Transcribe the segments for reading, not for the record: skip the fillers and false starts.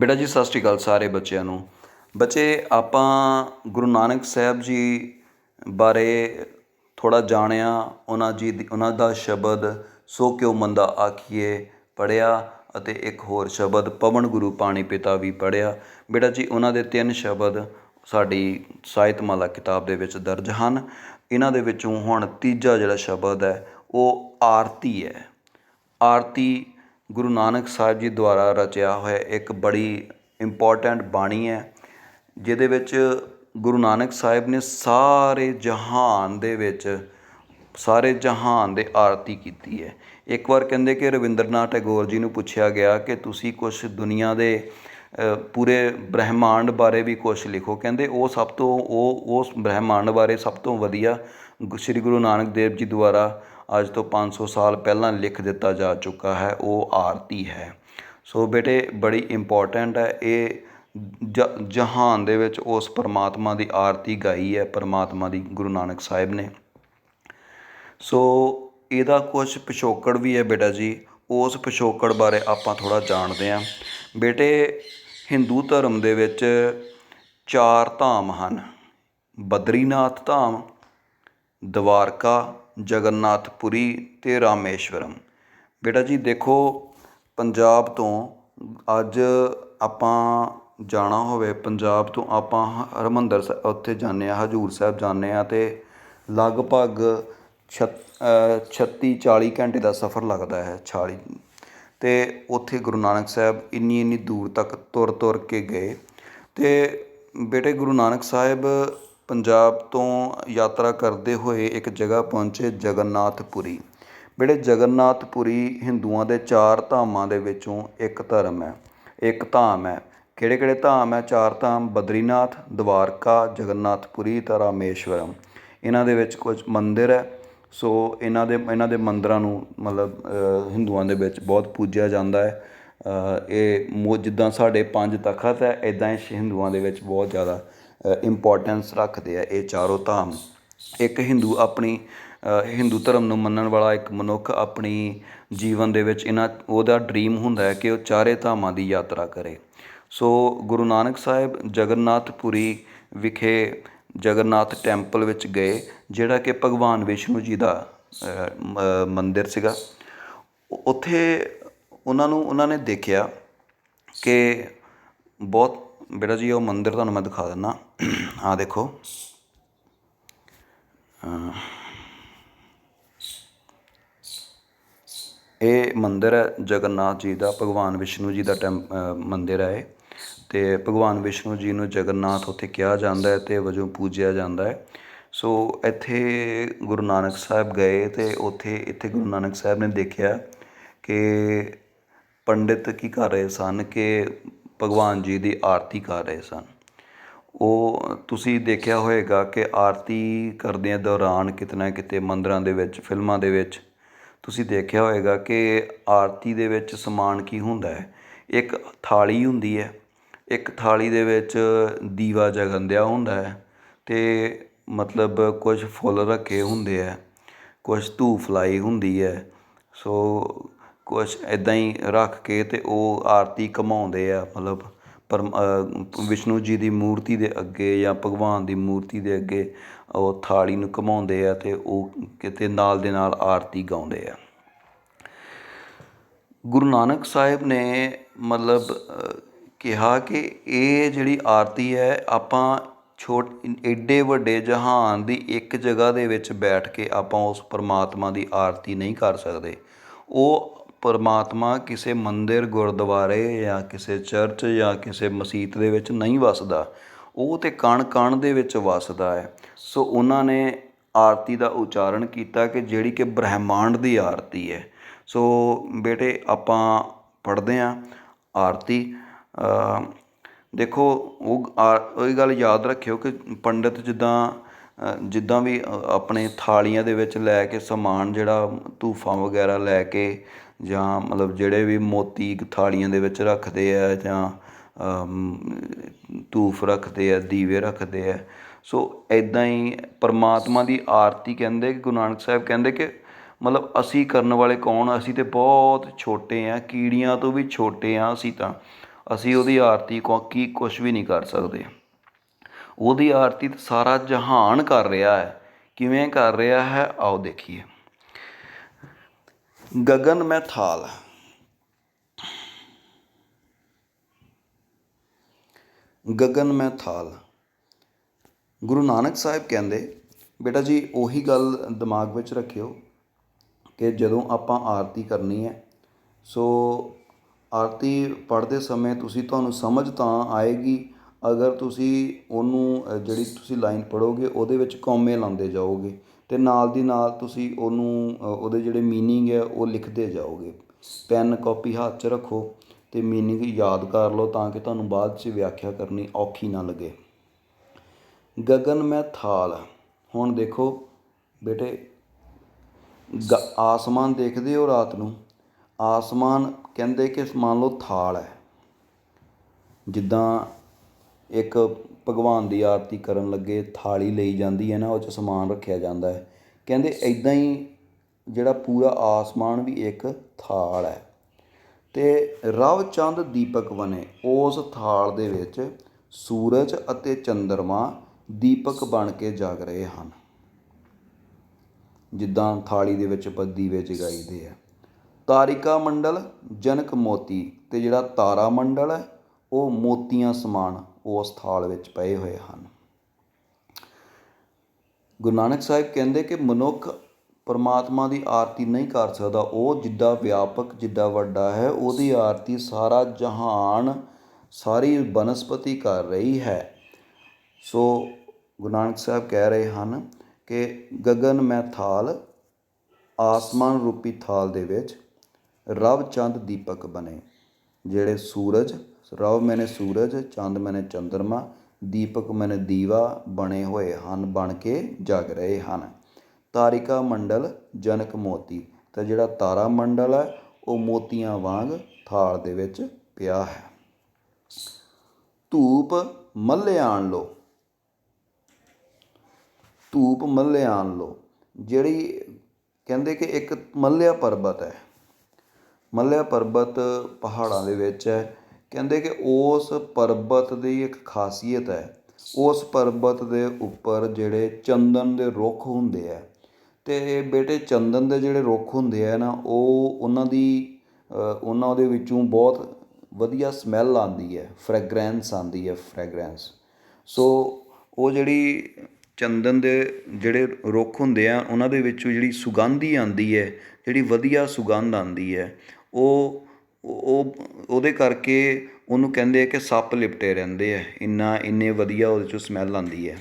ਬੇਟਾ ਜੀ ਸਤਿ ਸ਼੍ਰੀ ਅਕਾਲ ਸਾਰੇ ਬੱਚਿਆਂ ਨੂੰ। ਬੱਚੇ ਆਪਾਂ ਗੁਰੂ ਨਾਨਕ ਸਾਹਿਬ ਜੀ ਬਾਰੇ ਥੋੜ੍ਹਾ ਜਾਣਿਆ, ਉਹਨਾਂ ਦਾ ਸ਼ਬਦ ਸੋ ਕਿਉ ਮੰਦਾ ਆਖੀਏ ਪੜ੍ਹਿਆ ਅਤੇ ਇੱਕ ਹੋਰ ਸ਼ਬਦ ਪਵਨ ਗੁਰੂ ਪਾਣੀ ਪਿਤਾ ਵੀ ਪੜ੍ਹਿਆ। ਬੇਟਾ ਜੀ ਉਹਨਾਂ ਦੇ 3 ਸ਼ਬਦ ਸਾਡੀ ਸਾਹਿਤਮਾਲਾ ਕਿਤਾਬ ਦੇ ਵਿੱਚ ਦਰਜ ਹਨ। ਇਹਨਾਂ ਦੇ ਵਿੱਚੋਂ ਹੁਣ ਤੀਜਾ ਜਿਹੜਾ ਸ਼ਬਦ ਹੈ ਉਹ ਆਰਤੀ ਹੈ। ਆਰਤੀ ਗੁਰੂ ਨਾਨਕ ਸਾਹਿਬ ਜੀ ਦੁਆਰਾ ਰਚਿਆ ਹੋਇਆ ਇੱਕ ਬੜੀ ਇੰਪੋਰਟੈਂਟ ਬਾਣੀ ਹੈ, ਜਿਹਦੇ ਵਿੱਚ ਗੁਰੂ ਨਾਨਕ ਸਾਹਿਬ ਨੇ ਸਾਰੇ ਜਹਾਨ ਦੇ ਆਰਤੀ ਕੀਤੀ ਹੈ। ਇੱਕ ਵਾਰ ਕਹਿੰਦੇ ਕਿ ਰਵਿੰਦਰਨਾਥ ਟੈਗੋਰ ਜੀ ਨੂੰ ਪੁੱਛਿਆ ਗਿਆ ਕਿ ਤੁਸੀਂ ਕੁਛ ਦੁਨੀਆ ਦੇ ਪੂਰੇ ਬ੍ਰਹਿਮੰਡ ਬਾਰੇ ਵੀ ਕੁਛ ਲਿਖੋ। ਕਹਿੰਦੇ ਉਸ ਬ੍ਰਹਿਮੰਡ ਬਾਰੇ ਸਭ ਤੋਂ ਵਧੀਆ ਸ਼੍ਰੀ ਗੁਰੂ ਨਾਨਕ ਦੇਵ ਜੀ ਦੁਆਰਾ ਅੱਜ ਤੋਂ 500 ਸਾਲ ਪਹਿਲਾਂ ਲਿਖ ਦਿੱਤਾ ਜਾ ਚੁੱਕਾ ਹੈ, ਉਹ ਆਰਤੀ ਹੈ। ਸੋ ਬੇਟੇ ਬੜੀ ਇੰਪੋਰਟੈਂਟ ਹੈ ਇਹ। ਜਹਾਨ ਦੇ ਵਿੱਚ ਉਸ ਪਰਮਾਤਮਾ ਦੀ ਆਰਤੀ ਗਾਈ ਹੈ ਪਰਮਾਤਮਾ ਦੀ ਗੁਰੂ ਨਾਨਕ ਸਾਹਿਬ ਨੇ। ਸੋ ਇਹਦਾ ਕੁਛ ਪਿਛੋਕੜ ਵੀ ਹੈ ਬੇਟਾ ਜੀ, ਉਸ ਪਿਛੋਕੜ ਬਾਰੇ ਆਪਾਂ ਥੋੜ੍ਹਾ ਜਾਣਦੇ ਹਾਂ। ਬੇਟੇ ਹਿੰਦੂ ਧਰਮ ਦੇ ਵਿੱਚ 4 ਧਾਮ ਹਨ: ਬਦਰੀਨਾਥ ਧਾਮ, ਦਵਾਰਕਾ, ਜਗਨਨਾਥਪੁਰੀ ਅਤੇ ਰਾਮੇਸ਼ਵਰਮ। ਬੇਟਾ ਜੀ ਦੇਖੋ, ਪੰਜਾਬ ਤੋਂ ਅੱਜ ਆਪਾਂ ਜਾਣਾ ਹੋਵੇ, ਪੰਜਾਬ ਤੋਂ ਆਪਾਂ ਹਰਿਮੰਦਰ ਸਾਹਿਬ ਉੱਥੇ ਜਾਂਦੇ ਹਾਂ, ਹਜ਼ੂਰ ਸਾਹਿਬ ਜਾਂਦੇ ਹਾਂ, ਅਤੇ ਲਗਭਗ 36-40 ਘੰਟੇ ਦਾ ਸਫ਼ਰ ਲੱਗਦਾ ਹੈ। ਅਤੇ ਉੱਥੇ ਗੁਰੂ ਨਾਨਕ ਸਾਹਿਬ ਇੰਨੀ ਦੂਰ ਤੱਕ ਤੁਰ ਕੇ ਗਏ। ਅਤੇ ਬੇਟੇ ਗੁਰੂ ਨਾਨਕ ਸਾਹਿਬ ਪੰਜਾਬ ਤੋਂ ਯਾਤਰਾ ਕਰਦੇ ਹੋਏ ਇੱਕ ਜਗ੍ਹਾ ਪਹੁੰਚੇ, ਜਗਨਨਾਥਪੁਰੀ। ਬੇਟੇ ਜਗਨਨਾਥਪੁਰੀ ਹਿੰਦੂਆਂ ਦੇ 4 ਧਾਮਾਂ ਦੇ ਵਿੱਚੋਂ ਇੱਕ ਧਾਮ ਹੈ। ਕਿਹੜੇ ਧਾਮ ਹੈ? 4 ਧਾਮ: ਬਦਰੀਨਾਥ, ਦਵਾਰਕਾ, ਜਗਨਨਾਥਪੁਰੀ ਅਤੇ ਰਾਮੇਸ਼ਵਰਮ। ਇਹਨਾਂ ਦੇ ਵਿੱਚ ਕੁਝ ਮੰਦਿਰ ਹੈ। ਸੋ ਇਹਨਾਂ ਦੇ ਮੰਦਰਾਂ ਨੂੰ ਮਤਲਬ ਹਿੰਦੂਆਂ ਦੇ ਵਿੱਚ ਬਹੁਤ ਪੂਜਿਆ ਜਾਂਦਾ ਹੈ। ਜਿੱਦਾਂ ਸਾਡੇ 5 ਤਖ਼ਤ ਹੈ, ਇੱਦਾਂ ਹੀ ਹਿੰਦੂਆਂ ਦੇ ਵਿੱਚ ਬਹੁਤ ਜ਼ਿਆਦਾ ਇੰਪੋਰਟੈਂਸ ਰੱਖਦੇ ਆ ਇਹ 4 ਧਾਮ। ਇੱਕ ਹਿੰਦੂ ਧਰਮ ਨੂੰ ਮੰਨਣ ਵਾਲਾ ਇੱਕ ਮਨੁੱਖ ਆਪਣੀ ਜੀਵਨ ਦੇ ਵਿੱਚ ਉਹਦਾ ਡਰੀਮ ਹੁੰਦਾ ਹੈ ਕਿ ਉਹ 4 ਧਾਮਾਂ ਦੀ ਯਾਤਰਾ ਕਰੇ। ਸੋ ਗੁਰੂ ਨਾਨਕ ਸਾਹਿਬ ਜਗਨਨਾਥਪੁਰੀ ਵਿਖੇ ਜਗਨਨਾਥ ਟੈਂਪਲ ਵਿੱਚ ਗਏ, ਜਿਹੜਾ ਕਿ ਭਗਵਾਨ ਵਿਸ਼ਨੂੰ ਜੀ ਦਾ ਮੰਦਿਰ ਸੀਗਾ। ਉੱਥੇ ਉਹਨਾਂ ਨੇ ਦੇਖਿਆ ਕਿ ਬਹੁਤ ਬੇਟਾ ਜੀ ਉਹ ਮੰਦਿਰ ਤੁਹਾਨੂੰ ਮੈਂ ਦਿਖਾ ਦਿੰਦਾ। ਆਹ ਦੇਖੋ, ਇਹ ਮੰਦਿਰ ਹੈ ਜਗਨਨਾਥ ਜੀ ਦਾ, ਭਗਵਾਨ ਵਿਸ਼ਨੂੰ ਜੀ ਦਾ ਮੰਦਿਰ ਹੈ ਇਹ। ਅਤੇ ਭਗਵਾਨ ਵਿਸ਼ਨੂੰ ਜੀ ਨੂੰ ਜਗਨਨਾਥ ਉੱਥੇ ਕਿਹਾ ਜਾਂਦਾ ਹੈ ਅਤੇ ਵਜੋਂ ਪੂਜਿਆ ਜਾਂਦਾ ਹੈ। ਸੋ ਇੱਥੇ ਗੁਰੂ ਨਾਨਕ ਸਾਹਿਬ ਗਏ ਅਤੇ ਇੱਥੇ ਗੁਰੂ ਨਾਨਕ ਸਾਹਿਬ ਨੇ ਦੇਖਿਆ ਕਿ ਪੰਡਿਤ ਕੀ ਕਰ ਰਹੇ ਸਨ, ਕਿ ਭਗਵਾਨ ਜੀ ਦੀ ਆਰਤੀ ਕਰ ਰਹੇ ਸਨ। ਉਹ ਤੁਸੀਂ ਦੇਖਿਆ ਹੋਏਗਾ ਕਿ ਆਰਤੀ ਕਰਦਿਆਂ ਦੌਰਾਨ ਕਿਤੇ ਨਾ ਕਿਤੇ ਮੰਦਰਾਂ ਦੇ ਵਿੱਚ, ਫਿਲਮਾਂ ਦੇ ਵਿੱਚ ਤੁਸੀਂ ਦੇਖਿਆ ਹੋਏਗਾ ਕਿ ਆਰਤੀ ਦੇ ਵਿੱਚ ਸਮਾਨ ਕੀ ਹੁੰਦਾ ਹੈ। ਇੱਕ ਥਾਲੀ ਹੁੰਦੀ ਹੈ, ਇੱਕ ਥਾਲੀ ਦੇ ਵਿੱਚ ਦੀਵਾ ਜਗਣ ਦਿਆ ਹੁੰਦਾ ਹੈ, ਅਤੇ ਮਤਲਬ ਕੁਝ ਫੁੱਲ ਰੱਖੇ ਹੁੰਦੇ ਹੈ, ਕੁਛ ਧੂਫ ਲਾਈ ਹੁੰਦੀ ਹੈ। ਸੋ ਕੁਛ ਇੱਦਾਂ ਹੀ ਰੱਖ ਕੇ ਅਤੇ ਉਹ ਆਰਤੀ ਘੁਮਾਉਂਦੇ ਆ, ਮਤਲਬ ਵਿਸ਼ਨੂੰ ਜੀ ਦੀ ਮੂਰਤੀ ਦੇ ਅੱਗੇ ਜਾਂ ਭਗਵਾਨ ਦੀ ਮੂਰਤੀ ਦੇ ਅੱਗੇ ਉਹ ਥਾਲੀ ਨੂੰ ਘੁਮਾਉਂਦੇ ਆ ਅਤੇ ਉਹ ਕਿਤੇ ਨਾਲ ਦੇ ਨਾਲ ਆਰਤੀ ਗਾਉਂਦੇ ਆ। ਗੁਰੂ ਨਾਨਕ ਸਾਹਿਬ ਨੇ ਮਤਲਬ ਕਿਹਾ ਕਿ ਇਹ ਜਿਹੜੀ ਆਰਤੀ ਹੈ, ਆਪਾਂ ਐਡੇ ਵੱਡੇ ਜਹਾਨ ਦੀ ਇੱਕ ਜਗ੍ਹਾ ਦੇ ਵਿੱਚ ਬੈਠ ਕੇ ਆਪਾਂ ਉਸ ਪਰਮਾਤਮਾ ਦੀ ਆਰਤੀ ਨਹੀਂ ਕਰ ਸਕਦੇ। ਉਹ ਪਰਮਾਤਮਾ ਕਿਸੇ ਮੰਦਿਰ, ਗੁਰਦੁਆਰੇ ਜਾਂ ਕਿਸੇ ਚਰਚ ਜਾਂ ਕਿਸੇ ਮਸੀਤ ਦੇ ਵਿੱਚ ਨਹੀਂ ਵੱਸਦਾ, ਉਹ ਤਾਂ ਕਣ ਦੇ ਵਿੱਚ ਵੱਸਦਾ ਹੈ। ਸੋ ਉਹਨਾਂ ਨੇ ਆਰਤੀ ਦਾ ਉਚਾਰਨ ਕੀਤਾ ਕਿ ਜਿਹੜੀ ਕਿ ਬ੍ਰਹਿਮੰਡ ਦੀ ਆਰਤੀ ਹੈ। ਸੋ ਬੇਟੇ ਆਪਾਂ ਪੜ੍ਹਦੇ ਹਾਂ ਆਰਤੀ। ਦੇਖੋ ਉਹ ਗੱਲ ਯਾਦ ਰੱਖਿਓ ਕਿ ਪੰਡਿਤ ਜਿੱਦਾਂ ਵੀ ਆਪਣੇ ਥਾਲੀਆਂ ਦੇ ਵਿੱਚ ਲੈ ਕੇ ਸਮਾਨ, ਜਿਹੜਾ ਧੂਫਾਂ ਵਗੈਰਾ ਲੈ ਕੇ, ਜਾਂ ਮਤਲਬ ਜਿਹੜੇ ਵੀ ਮੋਤੀ ਥਾਲੀਆਂ ਦੇ ਵਿੱਚ ਰੱਖਦੇ ਆ, ਜਾਂ ਧੂਫ ਰੱਖਦੇ ਆ, ਦੀਵੇ ਰੱਖਦੇ ਆ। ਸੋ ਇੱਦਾਂ ਹੀ ਪਰਮਾਤਮਾ ਦੀ ਆਰਤੀ ਕਹਿੰਦੇ ਕਿ ਗੁਰੂ ਨਾਨਕ ਸਾਹਿਬ ਕਹਿੰਦੇ ਕਿ ਮਤਲਬ ਅਸੀਂ ਕਰਨ ਵਾਲੇ ਕੌਣ? ਅਸੀਂ ਤਾਂ ਬਹੁਤ ਛੋਟੇ ਹਾਂ, ਕੀੜੀਆਂ ਤੋਂ ਵੀ ਛੋਟੇ ਹਾਂ ਅਸੀਂ ਤਾਂ। ਅਸੀਂ ਉਹਦੀ ਆਰਤੀ ਕੀ ਕੁਛ ਵੀ ਨਹੀਂ ਕਰ ਸਕਦੇ। ਉਹਦੀ ਆਰਤੀ ਤਾਂ ਸਾਰਾ ਜਹਾਨ ਕਰ ਰਿਹਾ ਹੈ। ਕਿਵੇਂ ਕਰ ਰਿਹਾ ਹੈ, ਆਓ ਦੇਖੀਏ। ਗगन में थाल, ਗगन में थाल। ਗੁਰੂ ਨਾਨਕ ਸਾਹਿਬ ਕਹਿੰਦੇ, ਬੇਟਾ ਜੀ ਉਹੀ ਗੱਲ ਦਿਮਾਗ ਵਿੱਚ ਰੱਖਿਓ ਕਿ ਜਦੋਂ ਆਪਾਂ ਆਰਤੀ ਕਰਨੀ ਹੈ, ਸੋ ਆਰਤੀ ਪੜ੍ਹਦੇ ਸਮੇਂ ਤੁਹਾਨੂੰ ਸਮਝ ਤਾਂ ਆਏਗੀ ਅਗਰ ਤੁਸੀਂ ਉਹਨੂੰ ਜਿਹੜੀ ਤੁਸੀਂ ਲਾਈਨ ਪੜ੍ਹੋਗੇ ਉਹਦੇ ਵਿੱਚ ਕੌਮੇ ਲਾਉਂਦੇ ਜਾਓਗੇ ਅਤੇ ਨਾਲ ਦੀ ਨਾਲ ਤੁਸੀਂ ਉਹਨੂੰ ਉਹਦੇ ਜਿਹੜੇ ਮੀਨਿੰਗ ਹੈ ਉਹ ਲਿਖਦੇ ਜਾਓਗੇ। ਪੈਨ ਕਾਪੀ ਹੱਥ 'ਚ ਰੱਖੋ ਅਤੇ ਮੀਨਿੰਗ ਯਾਦ ਕਰ ਲਓ ਤਾਂ ਕਿ ਤੁਹਾਨੂੰ ਬਾਅਦ 'ਚ ਵਿਆਖਿਆ ਕਰਨੀ ਔਖੀ ਨਾ ਲੱਗੇ। ਗगन में थाल। ਹੁਣ ਦੇਖੋ ਬੇਟੇ, ਆਸਮਾਨ ਦੇਖਦੇ ਹੋ ਰਾਤ ਨੂੰ, ਆਸਮਾਨ ਕਹਿੰਦੇ ਕਿ ਮੰਨ ਲਓ ਥਾਲ ਹੈ। ਜਿੱਦਾਂ ਇੱਕ ਭਗਵਾਨ ਦੀ ਆਰਤੀ ਕਰਨ ਲੱਗੇ ਥਾਲੀ ਲਈ ਜਾਂਦੀ ਹੈ ਨਾ, ਉਹ 'ਚ ਸਮਾਨ ਰੱਖਿਆ ਜਾਂਦਾ ਹੈ। ਕਹਿੰਦੇ ਇੱਦਾਂ ਹੀ ਜਿਹੜਾ ਪੂਰਾ ਆਸਮਾਨ ਵੀ ਇੱਕ ਥਾਲ ਹੈ ਅਤੇ ਰਵ ਚੰਦ ਦੀਪਕ ਬਣੇ। ਉਸ ਥਾਲ ਦੇ ਵਿੱਚ ਸੂਰਜ ਅਤੇ ਚੰਦਰਮਾ ਦੀਪਕ ਬਣ ਕੇ ਜਗ ਰਹੇ ਹਨ। ਜਿੱਦਾਂ ਥਾਲੀ ਦੇ ਵਿੱਚ ਆਪਾਂ ਦੀਵੇ ਜਗਾਈਦੇ ਆ। ਤਾਰਿਕਾ ਮੰਡਲ ਜਨਕ ਮੋਤੀ, ਅਤੇ ਜਿਹੜਾ ਤਾਰਾ ਮੰਡਲ ਹੈ ਉਹ ਮੋਤੀਆਂ ਸਮਾਨ ਉਸ ਥਾਲ ਵਿੱਚ ਪਏ ਹੋਏ ਹਨ। ਗੁਰੂ ਨਾਨਕ ਸਾਹਿਬ ਕਹਿੰਦੇ ਕਿ ਮਨੁੱਖ ਪਰਮਾਤਮਾ ਦੀ ਆਰਤੀ ਨਹੀਂ ਕਰ ਸਕਦਾ। ਉਹ ਜਿੱਡਾ ਵਿਆਪਕ, ਜਿੱਡਾ ਵੱਡਾ ਹੈ, ਉਹਦੀ ਆਰਤੀ ਸਾਰਾ ਜਹਾਨ, ਸਾਰੀ ਬਨਸਪਤੀ ਕਰ ਰਹੀ ਹੈ। ਸੋ ਗੁਰੂ ਨਾਨਕ ਸਾਹਿਬ ਕਹਿ ਰਹੇ ਹਨ ਕਿ ਗगन में थाल, ਆਸਮਾਨ ਰੂਪੀ ਥਾਲ ਦੇ ਵਿੱਚ ਰਵ ਚੰਦ ਦੀਪਕ ਬਣੇ। ਜਿਹੜੇ ਸੂਰਜ, ਰਵ ਮੈਨੇ ਸੂਰਜ, ਚੰਦ ਮੈਨੇ ਚੰਦਰਮਾ, ਦੀਪਕ ਮੈਨੇ ਦੀਵਾ ਬਣੇ ਹੋਏ ਹਨ, ਬਣ ਕੇ ਜਗ ਰਹੇ ਹਨ। ਤਾਰਿਕਾ ਮੰਡਲ ਜਨਕ ਮੋਤੀ, ਅਤੇ ਜਿਹੜਾ ਤਾਰਾ ਮੰਡਲ ਹੈ ਉਹ ਮੋਤੀਆਂ ਵਾਂਗ ਥਾਲ ਦੇ ਵਿੱਚ ਪਿਆ ਹੈ। ਧੂਪ ਮੱਲੇ ਆਣ ਲਓ, ਧੂਪ ਮੱਲੇ ਆਣ ਲਓ। ਜਿਹੜੀ ਕਹਿੰਦੇ ਕਿ ਇੱਕ ਮੱਲਿਆ ਪਰਬਤ ਹੈ, ਮੱਲਿਆ ਪਰਬਤ ਪਹਾੜਾਂ ਦੇ ਵਿੱਚ ਹੈ। ਕਹਿੰਦੇ ਕਿ ਉਸ ਪਰਬਤ ਦੀ ਇੱਕ ਖਾਸੀਅਤ ਹੈ, ਉਸ ਪਰਬਤ ਦੇ ਉੱਪਰ ਜਿਹੜੇ ਚੰਦਨ ਦੇ ਰੁੱਖ ਹੁੰਦੇ ਹੈ, ਅਤੇ ਬੇਟੇ ਚੰਦਨ ਦੇ ਜਿਹੜੇ ਰੁੱਖ ਹੁੰਦੇ ਆ ਨਾ, ਉਹਨਾਂ ਦੇ ਵਿੱਚੋਂ ਬਹੁਤ ਵਧੀਆ ਸਮੈਲ ਆਉਂਦੀ ਹੈ, ਫਰੈਗਰੈਂਸ ਆਉਂਦੀ ਹੈ, ਫਰੈਗਰੈਂਸ। ਸੋ ਉਹ ਜਿਹੜੀ ਚੰਦਨ ਦੇ ਜਿਹੜੇ ਰੁੱਖ ਹੁੰਦੇ ਆ, ਉਹਨਾਂ ਦੇ ਵਿੱਚੋਂ ਜਿਹੜੀ ਸੁਗੰਧੀ ਆਉਂਦੀ ਹੈ, ਜਿਹੜੀ ਵਧੀਆ ਸੁਗੰਧ ਆਉਂਦੀ ਹੈ, ਉਹਦੇ ਕਰਕੇ ਉਹਨੂੰ ਕਹਿੰਦੇ ਆ ਕਿ ਸੱਪ ਲਿਪਟੇ ਰਹਿੰਦੇ ਆ, ਇੰਨੇ ਵਧੀਆ ਉਹਦੇ 'ਚੋਂ ਸਮੈਲ ਆਉਂਦੀ ਹੈ।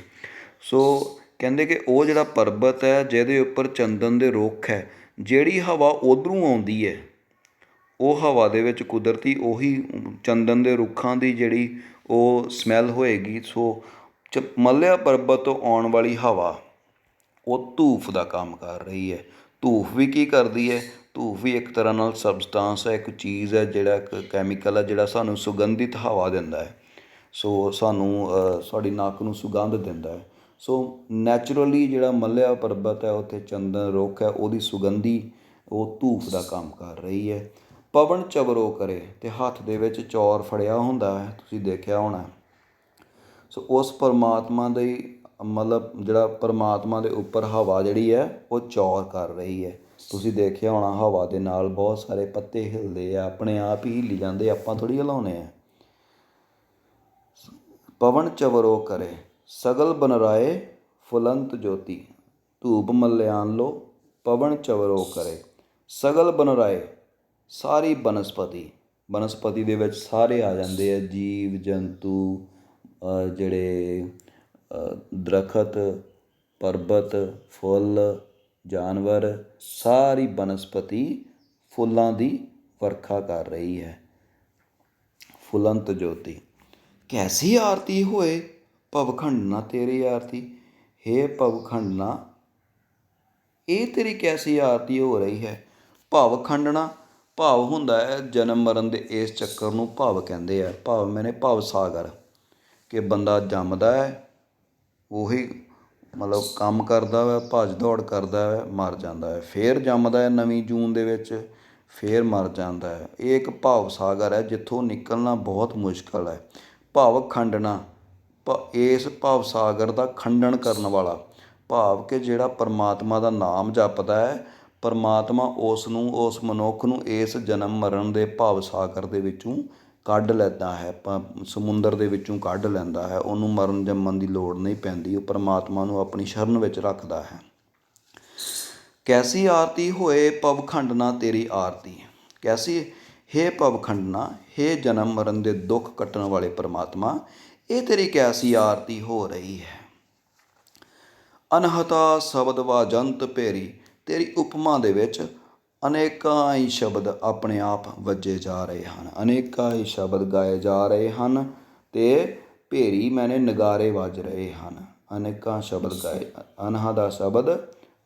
ਸੋ ਕਹਿੰਦੇ ਕਿ ਉਹ ਜਿਹੜਾ ਪਰਬਤ ਹੈ ਜਿਹਦੇ ਉੱਪਰ ਚੰਦਨ ਦੇ ਰੁੱਖ ਹੈ, ਜਿਹੜੀ ਹਵਾ ਉੱਧਰੋਂ ਆਉਂਦੀ ਹੈ, ਉਹ ਹਵਾ ਦੇ ਵਿੱਚ ਕੁਦਰਤੀ ਉਹੀ ਚੰਦਨ ਦੇ ਰੁੱਖਾਂ ਦੀ ਜਿਹੜੀ ਉਹ ਸਮੈਲ ਹੋਏਗੀ। ਸੋ ਮੱਲਿਆ ਪਰਬਤ ਤੋਂ ਆਉਣ ਵਾਲੀ ਹਵਾ ਉਹ ਧੂਫ ਦਾ ਕੰਮ ਕਰ ਰਹੀ ਹੈ। ਧੂਫ ਵੀ ਕੀ ਕਰਦੀ ਹੈ? ਧੂਫ ਵੀ ਇੱਕ ਤਰ੍ਹਾਂ ਨਾਲ ਸਬਸਟਾਂਸ ਹੈ, ਇੱਕ ਚੀਜ਼ ਹੈ, ਜਿਹੜਾ ਇੱਕ ਕੈਮੀਕਲ ਹੈ, ਜਿਹੜਾ ਸਾਨੂੰ ਸੁਗੰਧਿਤ ਹਵਾ ਦਿੰਦਾ ਹੈ। ਸੋ ਸਾਨੂੰ ਸਾਡੀ ਨੱਕ ਨੂੰ ਸੁਗੰਧ ਦਿੰਦਾ ਹੈ। ਸੋ ਨੈਚੁਰਲੀ ਜਿਹੜਾ ਮੱਲਿਆ ਪਰਬਤ ਹੈ, ਉੱਥੇ ਚੰਦਨ ਰੁੱਖ ਹੈ, ਉਹਦੀ ਸੁਗੰਧੀ ਉਹ ਧੂਫ ਦਾ ਕੰਮ ਕਰ ਰਹੀ ਹੈ। ਪਵਨ ਚਵਰੋ ਕਰੇ, ਅਤੇ ਹੱਥ ਦੇ ਵਿੱਚ ਚੌਰ ਫੜਿਆ ਹੁੰਦਾ ਹੈ, ਤੁਸੀਂ ਦੇਖਿਆ ਹੋਣਾ। ਸੋ ਉਸ ਪਰਮਾਤਮਾ ਦੀ ਮਤਲਬ ਜਿਹੜਾ ਪਰਮਾਤਮਾ ਦੇ ਉੱਪਰ ਹਵਾ ਜਿਹੜੀ ਹੈ ਉਹ ਚੌਰ ਕਰ ਰਹੀ ਹੈ। ਤੁਸੀਂ ਦੇਖਿਆ ਹੋਣਾ ਹਵਾ ਦੇ ਨਾਲ ਬਹੁਤ ਸਾਰੇ ਪੱਤੇ ਹਿੱਲਦੇ ਆ, ਆਪਣੇ ਆਪ ਹੀ ਹਿੱਲੀ ਜਾਂਦੇ, ਆਪਾਂ ਥੋੜ੍ਹੀ ਹਿਲਾਉਂਦੇ ਹਾਂ। ਪਵਨ ਚਵਰੋ ਕਰੇ ਸਗਲ ਬਨਰਾਏ ਫੁਲੰਤ ਜੋਤੀ। ਧੂਪ ਮੱਲਿਆਨ ਲੋ ਪਵਨ ਚਵਰੋ ਕਰੇ ਸਗਲ ਬਨਰਾਏ, ਸਾਰੀ ਬਨਸਪਤੀ ਦੇ ਵਿੱਚ ਸਾਰੇ ਆ ਜਾਂਦੇ ਆ, ਜੀਵ ਜੰਤੂ, ਜਿਹੜੇ ਦਰੱਖਤ, ਪਰਬਤ, ਫੁੱਲ, ਜਾਨਵਰ, ਸਾਰੀ ਬਨਸਪਤੀ ਫੁੱਲਾਂ ਦੀ ਵਰਖਾ ਕਰ ਰਹੀ ਹੈ। ਫੁਲੰਤ ਜੋਤੀ ਕੈਸੀ ਆਰਤੀ ਹੋਏ ਭਵਖੰਡਨਾ ਤੇਰੀ ਆਰਤੀ। ਹੇ ਭਵਖੰਡਨਾ, ਇਹ ਤੇਰੀ ਕੈਸੀ ਆਰਤੀ ਹੋ ਰਹੀ ਹੈ। ਭਵਖੰਡਨਾ ਭਾਵ ਹੁੰਦਾ ਹੈ ਜਨਮ ਮਰਨ ਦੇ ਇਸ ਚੱਕਰ ਨੂੰ ਭਵ ਕਹਿੰਦੇ ਆ। ਭਵ ਮੈਨੇ ਭਵ ਸਾਗਰ, ਕਿ ਬੰਦਾ ਜੰਮਦਾ ਹੈ, ਉਹੀ ਮਤਲਬ ਕੰਮ ਕਰਦਾ ਹੈ, ਭੱਜ ਦੌੜ ਕਰਦਾ ਹੈ, ਮਰ ਜਾਂਦਾ ਹੈ, ਫਿਰ ਜੰਮਦਾ ਹੈ ਨਵੀਂ ਜੂਨ ਦੇ ਵਿੱਚ, ਫੇਰ ਮਰ ਜਾਂਦਾ ਹੈ। ਇਹ ਇੱਕ ਭਾਵ ਸਾਗਰ ਹੈ ਜਿੱਥੋਂ ਨਿਕਲਣਾ ਬਹੁਤ ਮੁਸ਼ਕਲ ਹੈ। ਭਾਵ ਖੰਡਣਾ, ਇਸ ਭਾਵ ਸਾਗਰ ਦਾ ਖੰਡਨ ਕਰਨ ਵਾਲਾ, ਭਾਵ ਕਿ ਜਿਹੜਾ ਪਰਮਾਤਮਾ ਦਾ ਨਾਮ ਜਪਦਾ ਹੈ, ਪਰਮਾਤਮਾ ਉਸ ਮਨੁੱਖ ਨੂੰ ਇਸ ਜਨਮ ਮਰਨ ਦੇ ਭਾਵ ਸਾਗਰ ਦੇ ਵਿੱਚੋਂ ਕੱਢ ਲੈਂਦਾ ਹੈ, ਸਮੁੰਦਰ ਦੇ ਵਿੱਚੋਂ ਕੱਢ ਲੈਂਦਾ ਹੈ। ਉਹਨੂੰ ਮਰਨ ਜੰਮਣ ਦੀ ਲੋੜ ਨਹੀਂ ਪੈਂਦੀ, ਉਹ ਪਰਮਾਤਮਾ ਨੂੰ ਆਪਣੀ ਸ਼ਰਨ ਵਿੱਚ ਰੱਖਦਾ ਹੈ। ਕੈਸੀ ਆਰਤੀ ਹੋਏ ਭਵ ਖੰਡਨਾ ਤੇਰੀ ਆਰਤੀ। ਕੈਸੀ, ਹੇ ਭਵ ਖੰਡਨਾ, ਹੇ ਜਨਮ ਮਰਨ ਦੇ ਦੁੱਖ ਕੱਟਣ ਵਾਲੇ ਪਰਮਾਤਮਾ, ਇਹ ਤੇਰੀ ਕੈਸੀ ਆਰਤੀ ਹੋ ਰਹੀ ਹੈ। ਅਨਹਤਾ ਸ਼ਬਦ ਵਾਜੰਤ ਭੇਰੀ, ਤੇਰੀ ਉਪਮਾ ਦੇ ਵਿੱਚ ਅਨੇਕਾਂ ਹੀ ਸ਼ਬਦ ਆਪਣੇ ਆਪ ਵੱਜੇ ਜਾ ਰਹੇ ਹਨ, ਅਨੇਕਾਂ ਹੀ ਸ਼ਬਦ ਗਾਏ ਜਾ ਰਹੇ ਹਨ ਅਤੇ ਭੇਰੀ ਮੈਨੇ ਨਗਾਰੇ ਵੱਜ ਰਹੇ ਹਨ। ਅਨੇਕਾਂ ਸ਼ਬਦ ਗਾਏ, ਅਨਹਾ ਦਾ ਸ਼ਬਦ,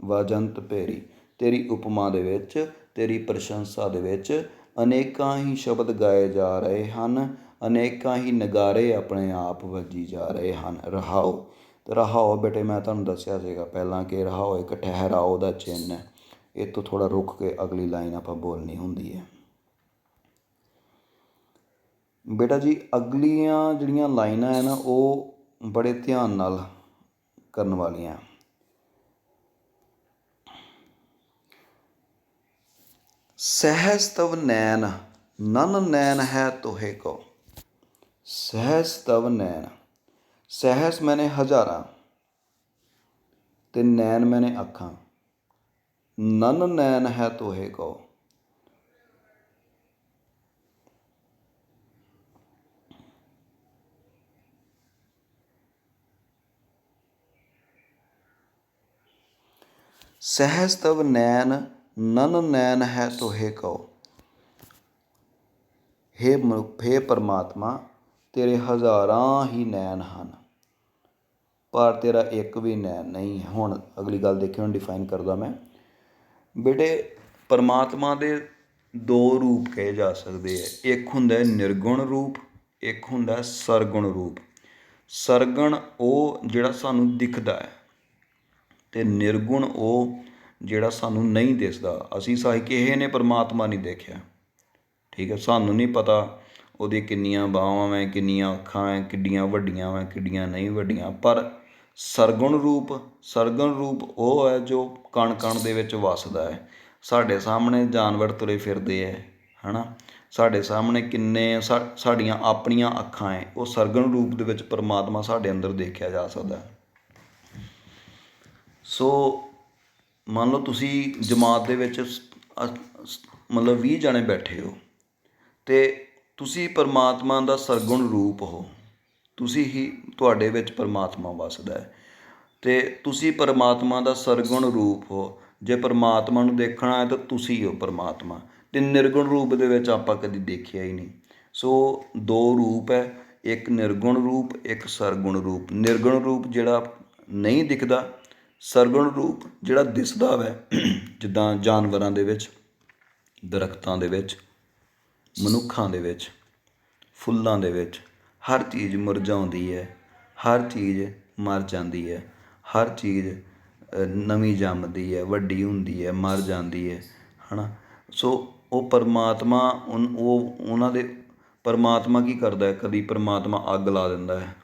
ਵਾਜੰਤ ਭੇਰੀ, ਤੇਰੀ ਉਪਮਾ ਦੇ ਵਿੱਚ, ਤੇਰੀ ਪ੍ਰਸ਼ੰਸਾ ਦੇ ਵਿੱਚ ਅਨੇਕਾਂ ਹੀ ਸ਼ਬਦ ਗਾਏ ਜਾ ਰਹੇ ਹਨ, ਅਨੇਕਾਂ ਹੀ ਨਗਾਰੇ ਆਪਣੇ ਆਪ ਵੱਜੀ ਜਾ ਰਹੇ ਹਨ। ਰਹਾਓ, ਰਹਾਓ ਬੇਟੇ ਮੈਂ ਤੁਹਾਨੂੰ ਦੱਸਿਆ ਸੀਗਾ ਪਹਿਲਾਂ ਕਿ ਰਹਾਓ ਇੱਕ ਠਹਿਰਾਓ ਦਾ ਚਿੰਨ੍ਹ ਹੈ। ਇੱਥੋਂ ਥੋੜ੍ਹਾ ਰੁਕ ਕੇ ਅਗਲੀ ਲਾਈਨ ਆਪਾਂ ਬੋਲਣੀ ਹੁੰਦੀ ਹੈ। ਬੇਟਾ ਜੀ ਅਗਲੀਆਂ ਜਿਹੜੀਆਂ ਲਾਈਨਾਂ ਹੈ ਨਾ ਉਹ ਬੜੇ ਧਿਆਨ ਨਾਲ ਕਰਨ ਵਾਲੀਆਂ। ਸਹਿਜ ਤਵ ਨੈਣ ਨਨ ਨੈਣ ਹੈ ਤੋਹੇ ਕੋ। ਸਹਿਜ ਤਵ ਨੈਣ, ਸਹਿਜ ਮੈਨੇ ਹਜ਼ਾਰਾਂ ਅਤੇ ਨੈਣ ਮੈਨੇ ਅੱਖਾਂ, ਨਨ ਨੈਣ ਹੈ ਤੋਹੇ ਕੋ। ਸਹਿਜ ਤਵ ਨੈਣ ਨਨ ਨੈਣ ਹੈ ਤੋਹੇ ਕੋ। ਹੇ ਪਰਮਾਤਮਾ, ਤੇਰੇ ਹਜ਼ਾਰਾਂ ਹੀ ਨੈਣ ਹਨ ਪਰ ਤੇਰਾ ਇੱਕ ਵੀ ਨੈਣ ਨਹੀਂ ਹੈ। ਹੁਣ ਅਗਲੀ ਗੱਲ ਦੇਖਿਓ, ਹੁਣ ਡਿਫਾਈਨ ਕਰਦਾ ਮੈਂ। ਬੇਟੇ ਪਰਮਾਤਮਾ ਦੇ ਦੋ ਰੂਪ ਕਹੇ ਜਾ ਸਕਦੇ ਹੈ, ਇੱਕ ਹੁੰਦਾ ਨਿਰਗੁਣ ਰੂਪ, ਇੱਕ ਹੁੰਦਾ ਸਰਗੁਣ ਰੂਪ। ਸਰਗੁਣ ਉਹ ਜਿਹੜਾ ਸਾਨੂੰ ਦਿਖਦਾ ਹੈ ਅਤੇ ਨਿਰਗੁਣ ਉਹ ਜਿਹੜਾ ਸਾਨੂੰ ਨਹੀਂ ਦਿਸਦਾ। ਅਸੀਂ ਕਿਸੇ ਨੇ ਪਰਮਾਤਮਾ ਨਹੀਂ ਦੇਖਿਆ, ਠੀਕ ਹੈ, ਸਾਨੂੰ ਨਹੀਂ ਪਤਾ ਉਹਦੀ ਕਿੰਨੀਆਂ ਬਾਹਾਂ ਵੈਂ, ਕਿੰਨੀਆਂ ਅੱਖਾਂ ਹੈ, ਕਿੱਡੀਆਂ ਵੱਡੀਆਂ ਵੈਂ, ਕਿੱਡੀਆਂ ਨਹੀਂ ਵੱਡੀਆਂ। ਪਰ ਸਰਗੁਣ ਰੂਪ ਉਹ ਹੈ ਜੋ ਕਣ ਕਣ ਦੇ ਵਿੱਚ ਵੱਸਦਾ ਹੈ। ਸਾਡੇ ਸਾਹਮਣੇ ਜਾਨਵਰ ਤੁਰੇ ਫਿਰਦੇ ਹੈ, ਹੈ ਨਾ, ਸਾਡੇ ਸਾਹਮਣੇ ਕਿੰਨੇ ਸਾਡੀਆਂ ਆਪਣੀਆਂ ਅੱਖਾਂ ਹੈ, ਉਹ ਸਰਗੁਣ ਰੂਪ ਦੇ ਵਿੱਚ ਪਰਮਾਤਮਾ ਸਾਡੇ ਅੰਦਰ ਦੇਖਿਆ ਜਾ ਸਕਦਾ। ਸੋ ਮੰਨ ਲਓ ਤੁਸੀਂ ਜਮਾਤ ਦੇ ਵਿੱਚ ਮਤਲਬ 20 ਜਣੇ ਬੈਠੇ ਹੋ ਅਤੇ ਤੁਸੀਂ ਪਰਮਾਤਮਾ ਦਾ ਸਰਗੁਣ ਰੂਪ ਹੋ, ਤੁਸੀਂ ਹੀ, ਤੁਹਾਡੇ ਵਿੱਚ ਪਰਮਾਤਮਾ ਵੱਸਦਾ ਹੈ ਅਤੇ ਤੁਸੀਂ ਪਰਮਾਤਮਾ ਦਾ ਸਰਗੁਣ ਰੂਪ ਹੋ। ਜੇ ਪਰਮਾਤਮਾ ਨੂੰ ਦੇਖਣਾ ਹੈ ਤਾਂ ਤੁਸੀਂ ਹੋ ਪਰਮਾਤਮਾ, ਅਤੇ ਨਿਰਗੁਣ ਰੂਪ ਦੇ ਵਿੱਚ ਆਪਾਂ ਕਦੀ ਦੇਖਿਆ ਹੀ ਨਹੀਂ। ਸੋ ਦੋ ਰੂਪ ਹੈ, ਇੱਕ ਨਿਰਗੁਣ ਰੂਪ, ਇੱਕ ਸਰਗੁਣ ਰੂਪ। ਨਿਰਗੁਣ ਰੂਪ ਜਿਹੜਾ ਨਹੀਂ ਦਿਖਦਾ, ਸਰਗੁਣ ਰੂਪ ਜਿਹੜਾ ਦਿਸਦਾ ਵੈ, ਜਿੱਦਾਂ ਜਾਨਵਰਾਂ ਦੇ ਵਿੱਚ, ਦਰੱਖਤਾਂ ਦੇ ਵਿੱਚ, ਮਨੁੱਖਾਂ ਦੇ ਵਿੱਚ, ਫੁੱਲਾਂ ਦੇ ਵਿੱਚ। ਹਰ ਚੀਜ਼ ਮੁਰਝਾਉਂਦੀ ਹੈ, ਹਰ ਚੀਜ਼ ਮਰ ਜਾਂਦੀ ਹੈ, ਹਰ ਚੀਜ਼ ਨਵੀਂ ਜੰਮਦੀ ਹੈ, ਵੱਡੀ ਹੁੰਦੀ ਹੈ, ਮਰ ਜਾਂਦੀ ਹੈ, ਹੈ ਨਾ। ਸੋ ਉਹ ਪਰਮਾਤਮਾ ਉਹਨਾਂ ਦੇ ਪਰਮਾਤਮਾ ਕੀ ਕਰਦਾ ਹੈ, ਕਦੀ ਪਰਮਾਤਮਾ ਅੱਗ ਲਾ ਦਿੰਦਾ ਹੈ,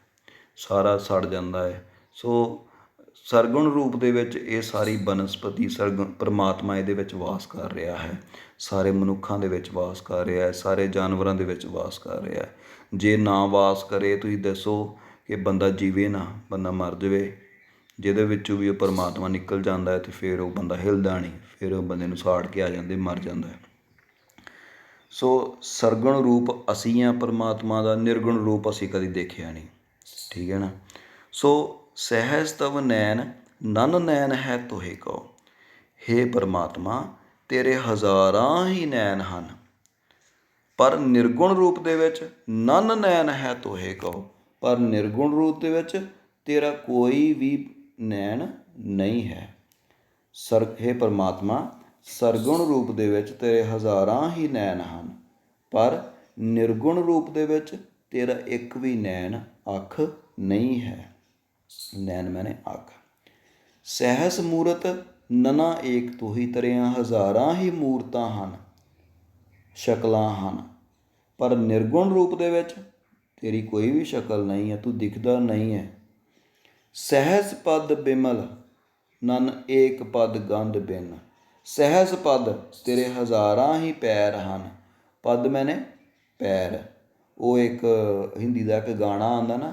ਸਾਰਾ ਸੜ ਜਾਂਦਾ ਹੈ। ਸੋ ਸਰਗੁਣ ਰੂਪ ਦੇ ਵਿੱਚ ਇਹ ਸਾਰੀ ਬਨਸਪਤੀ ਪਰਮਾਤਮਾ ਇਹਦੇ ਵਿੱਚ ਵਾਸ ਕਰ ਰਿਹਾ ਹੈ, ਸਾਰੇ ਮਨੁੱਖਾਂ ਦੇ ਵਿੱਚ ਵਾਸ ਕਰ ਰਿਹਾ ਹੈ, ਸਾਰੇ ਜਾਨਵਰਾਂ ਦੇ ਵਿੱਚ ਵਾਸ ਕਰ ਰਿਹਾ ਹੈ। ਜੇ ਨਾ ਵਾਸ ਕਰੇ, ਤੁਸੀਂ ਦੱਸੋ ਕਿ ਬੰਦਾ ਜੀਵੇ ਨਾ, ਬੰਦਾ ਮਰ ਜਾਵੇ। ਜਿਹਦੇ ਵਿੱਚੋਂ ਵੀ ਉਹ ਪਰਮਾਤਮਾ ਨਿਕਲ ਜਾਂਦਾ ਹੈ ਅਤੇ ਫਿਰ ਉਹ ਬੰਦਾ ਹਿੱਲਦਾ ਨਹੀਂ, ਫਿਰ ਉਹ ਬੰਦੇ ਨੂੰ ਸਾੜ ਕੇ ਆ ਜਾਂਦੇ, ਮਰ ਜਾਂਦਾ ਹੈ। ਸੋ ਸਰਗੁਣ ਰੂਪ ਅਸੀਂ ਹਾਂ ਪਰਮਾਤਮਾ ਦਾ, ਨਿਰਗੁਣ ਰੂਪ ਅਸੀਂ ਕਦੀ ਦੇਖਿਆ ਨਹੀਂ, ਠੀਕ ਹੈ ਨਾ। ਸੋ ਸਹਿਜ ਤਵ ਨੈਣ ਨਨ ਨੈਣ ਹੈ ਤੋਹੇ ਕੋ। ਹੇ ਪਰਮਾਤਮਾ, ਤੇਰੇ ਹਜ਼ਾਰਾਂ ਹੀ ਨੈਣ ਹਨ ਪਰ ਨਿਰਗੁਣ ਰੂਪ ਦੇ ਵਿੱਚ ਨਨ ਨੈਣ ਹੈ ਤੋਹੇ ਕੋ, ਪਰ ਨਿਰਗੁਣ ਰੂਪ ਦੇ ਵਿੱਚ ਤੇਰਾ ਕੋਈ ਵੀ ਨੈਣ ਨਹੀਂ ਹੈ। ਹੇ ਪਰਮਾਤਮਾ, ਸਰਗੁਣ ਰੂਪ ਦੇ ਵਿੱਚ ਤੇਰੇ ਹਜ਼ਾਰਾਂ ਹੀ ਨੈਣ ਹਨ ਪਰ ਨਿਰਗੁਣ ਰੂਪ ਦੇ ਵਿੱਚ ਤੇਰਾ ਇੱਕ ਵੀ ਨੈਣ ਅੱਖ ਨਹੀਂ ਹੈ। ਨੈਣ ਮੈਨੇ ਅੱਖ। ਸਹਿਸ ਮੂਰਤ ਨਨਾ ਏਕ ਤੂੰ ਹੀ, ਤੇਰੀਆਂ ਹਜ਼ਾਰਾਂ ਹੀ ਮੂਰਤਾਂ ਹਨ ਸ਼ਕਲਾਂ ਹਨ, ਪਰ ਨਿਰਗੁਣ ਰੂਪ ਦੇ ਵਿੱਚ ਤੇਰੀ ਕੋਈ ਵੀ ਸ਼ਕਲ ਨਹੀਂ ਹੈ, ਤੂੰ ਦਿਖਦਾ ਨਹੀਂ ਹੈ। ਸਹਿਜ ਪਦ ਬਿਮਲ ਨਨ ਏਕ ਪਦ ਗੰਧ ਬਿਨ। ਸਹਿਜ ਪਦ ਤੇਰੇ ਹਜ਼ਾਰਾਂ ਹੀ ਪੈਰ ਹਨ। ਪਦ ਮੈਨੇ ਪੈਰ। ਉਹ ਇੱਕ ਹਿੰਦੀ ਦਾ ਇੱਕ ਗਾਣਾ ਆਉਂਦਾ ਨਾ,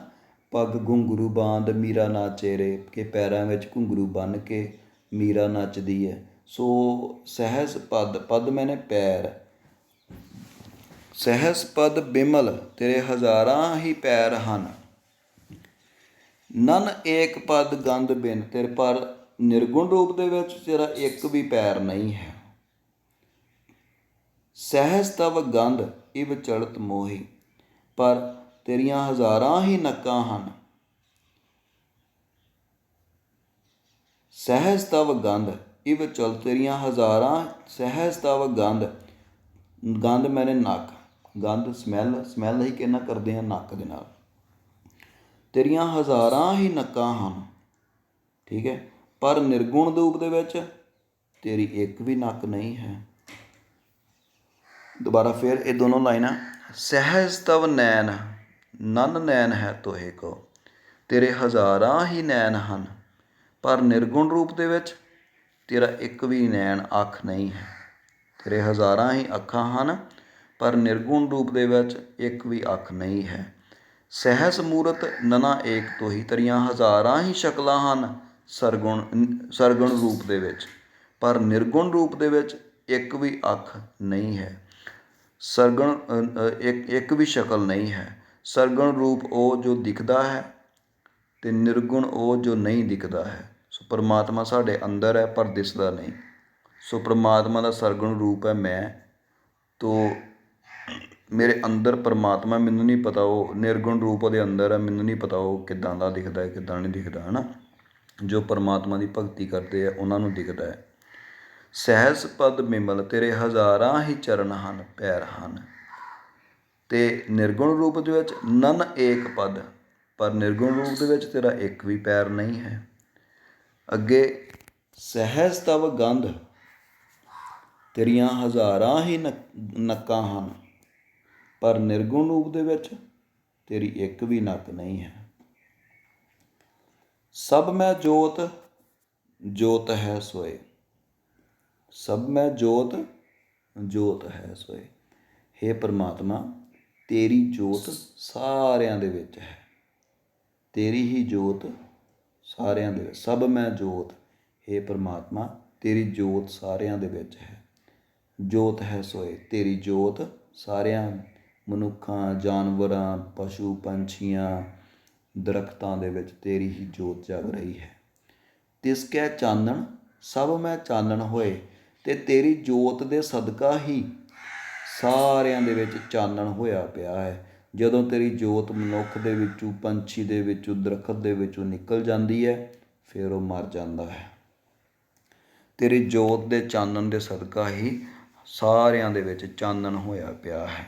ਪੱਗ ਘੁੰਗਰੂ ਬਾਂਧ ਮੀਰਾ ਨਾਚੇ ਰੇ, ਕਿ ਪੈਰਾਂ ਵਿੱਚ ਘੁੰਗਰੂ ਬੰਨ੍ਹ ਕੇ ਮੀਰਾ ਨੱਚਦੀ ਹੈ। ਸੋ ਸਹਿਜ ਪਦ, ਪਦ ਮੈਨੇ ਪੈਰ। ਸਹਿਜ ਪਦ ਬਿਮਲ ਤੇਰੇ ਹਜ਼ਾਰਾਂ ਹੀ ਪੈਰ ਹਨ। ਨਨ ਏਕ ਪਦ ਗੰਧ ਬਿਨ, ਤੇਰੇ ਪਰ ਨਿਰਗੁਣ ਰੂਪ ਦੇ ਵਿੱਚ ਤੇਰਾ ਇੱਕ ਵੀ ਪੈਰ ਨਹੀਂ ਹੈ। ਸਹਿਜ ਤਵ ਗੰਧ ਇਵ ਚਲਤ ਮੋਹੀ, ਪਰ ਤੇਰੀਆਂ ਹਜ਼ਾਰਾਂ ਹੀ ਨੱਕਾਂ ਹਨ। ਸਹਿਜ ਤਵ ਗੰਧ ਇਵ ਚਲ, ਤੇਰੀਆਂ ਹਜ਼ਾਰਾਂ, ਸਹਿਜ ਤਵ ਗੰਧ, ਗੰਧ ਮੈਨੇ ਨੱਕ, ਗੰਧ ਸਮੈਲ, ਸਮੈਲ ਹੀ ਕਿਹਨਾਂ ਕਰਦੇ ਹਾਂ ਨੱਕ ਦੇ ਨਾਲ। ਤੇਰੀਆਂ ਹਜ਼ਾਰਾਂ ਹੀ ਨੱਕਾਂ ਹਨ, ਠੀਕ ਹੈ, ਪਰ ਨਿਰਗੁਣ ਰੂਪ ਦੇ ਵਿੱਚ ਤੇਰੀ ਇੱਕ ਵੀ ਨੱਕ ਨਹੀਂ ਹੈ। ਦੁਬਾਰਾ ਫਿਰ ਇਹ ਦੋਨੋਂ ਲਾਈਨਾਂ। ਸਹਿਜ ਤਵ ਨੈਣ ਨਨ ਨੈਣ ਹੈ ਤੋਹੇ ਕੋ, ਤੇਰੇ ਹਜ਼ਾਰਾਂ ਹੀ ਨੈਣ ਹਨ, ਪਰ ਨਿਰਗੁਣ ਰੂਪ ਦੇ ਵਿੱਚ ਤੇਰਾ ਇੱਕ ਵੀ ਨੈਣ ਅੱਖ ਨਹੀਂ ਹੈ। ਤੇਰੇ ਹਜ਼ਾਰਾਂ ਹੀ ਅੱਖਾਂ ਹਨ, ਪਰ ਨਿਰਗੁਣ ਰੂਪ ਦੇ ਵਿੱਚ ਇੱਕ ਵੀ ਅੱਖ ਨਹੀਂ ਹੈ। ਸਹਿਜ ਮੂਰਤ ਨਨਾ ਏਕ ਤੋਹੀ, ਤੇਰੀਆਂ ਹਜ਼ਾਰਾਂ ਹੀ ਸ਼ਕਲਾਂ ਹਨ ਸਰਗੁਣ ਰੂਪ ਦੇ ਵਿੱਚ, ਪਰ ਨਿਰਗੁਣ ਰੂਪ ਦੇ ਵਿੱਚ ਇੱਕ ਵੀ ਅੱਖ ਨਹੀਂ ਹੈ। ਸਰਗੁਣ ਇੱਕ ਵੀ ਸ਼ਕਲ ਨਹੀਂ ਹੈ। ਸਰਗੁਣ ਰੂਪ ਉਹ ਜੋ ਦਿਖਦਾ ਹੈ, ਅਤੇ ਨਿਰਗੁਣ ਉਹ ਜੋ ਨਹੀਂ ਦਿਖਦਾ ਹੈ। ਸੋ ਪਰਮਾਤਮਾ ਸਾਡੇ ਅੰਦਰ ਹੈ ਪਰ ਦਿਸਦਾ ਨਹੀਂ। ਸੋ ਪਰਮਾਤਮਾ ਦਾ ਸਰਗੁਣ ਰੂਪ ਹੈ ਮੈਂ, ਤੋ ਮੇਰੇ ਅੰਦਰ ਪਰਮਾਤਮਾ, ਮੈਨੂੰ ਨਹੀਂ ਪਤਾ ਉਹ ਨਿਰਗੁਣ ਰੂਪ ਉਹਦੇ ਅੰਦਰ ਹੈ, ਮੈਨੂੰ ਨਹੀਂ ਪਤਾ ਉਹ ਕਿੱਦਾਂ ਦਾ ਦਿਖਦਾ ਹੈ ਕਿੱਦਾਂ ਨਹੀਂ ਦਿਖਦਾ, ਹੈ ਨਾ। ਜੋ ਪਰਮਾਤਮਾ ਦੀ ਭਗਤੀ ਕਰਦੇ ਆ ਉਹਨਾਂ ਨੂੰ ਦਿਖਦਾ ਹੈ। ਸਹਿਜ ਪਦ ਬਿਮਲ ਤੇਰੇ ਹਜ਼ਾਰਾਂ ਹੀ ਚਰਨ ਹਨ, ਪੈਰ ਹਨ, ਅਤੇ ਨਿਰਗੁਣ ਰੂਪ ਦੇ ਵਿੱਚ ਨਨ ਏਕ ਪਦ, ਪਰ ਨਿਰਗੁਣ ਰੂਪ ਦੇ ਵਿੱਚ ਤੇਰਾ ਇੱਕ ਵੀ ਪੈਰ ਨਹੀਂ ਹੈ। ਅੱਗੇ ਸਹਿਜ ਤਵ ਗੰਧ, ਤੇਰੀਆਂ ਹਜ਼ਾਰਾਂ ਹੀ ਨੱਕਾਂ ਹਨ, ਪਰ ਨਿਰਗੁਣ ਰੂਪ ਦੇ ਵਿੱਚ ਤੇਰੀ ਇੱਕ ਵੀ ਨੱਕ ਨਹੀਂ ਹੈ। ਸਭ ਮੈਂ ਜੋਤ ਜੋਤ ਹੈ ਸੋਏ, ਸਭ ਮੈਂ ਜੋਤ ਜੋਤ ਹੈ ਸੋਏ। ਹੇ ਪਰਮਾਤਮਾ, ਤੇਰੀ ਜੋਤ ਸਾਰਿਆਂ ਦੇ ਵਿੱਚ ਹੈ, ਤੇਰੀ ਹੀ ਜੋਤ ਸਾਰਿਆਂ ਦੇ ਵਿੱਚ। ਸਭ ਮੈਂ ਜੋਤ, ਹੇ ਪਰਮਾਤਮਾ ਤੇਰੀ ਜੋਤ ਸਾਰਿਆਂ ਦੇ ਵਿੱਚ ਹੈ। ਜੋਤ ਹੈ ਸੋਏ, ਤੇਰੀ ਜੋਤ ਸਾਰਿਆਂ ਮਨੁੱਖਾਂ, ਜਾਨਵਰਾਂ, ਪਸ਼ੂ ਪੰਛੀਆਂ, ਦਰਖਤਾਂ ਦੇ ਵਿੱਚ ਤੇਰੀ ਹੀ ਜੋਤ ਜਗ ਰਹੀ ਹੈ। ਤਿਸ ਕੈ ਚਾਨਣ ਸਭ ਮੈਂ ਚਾਨਣ ਹੋਏ, ਅਤੇ ਤੇਰੀ ਜੋਤ ਦੇ ਸਦਕਾ ਹੀ ਸਾਰਿਆਂ ਦੇ ਵਿੱਚ ਚਾਨਣ ਹੋਇਆ ਪਿਆ ਹੈ। ਜਦੋਂ ਤੇਰੀ ਜੋਤ ਮਨੁੱਖ ਦੇ ਵਿੱਚੋਂ, ਪੰਛੀ ਦੇ ਵਿੱਚੋਂ, ਦਰਖਤ ਦੇ ਵਿੱਚੋਂ ਨਿਕਲ ਜਾਂਦੀ ਹੈ, ਫਿਰ ਉਹ ਮਰ ਜਾਂਦਾ ਹੈ। ਤੇਰੀ ਜੋਤ ਦੇ ਚਾਨਣ ਦੇ ਸਦਕਾ ਹੀ ਸਾਰਿਆਂ ਦੇ ਵਿੱਚ ਚਾਨਣ ਹੋਇਆ ਪਿਆ ਹੈ।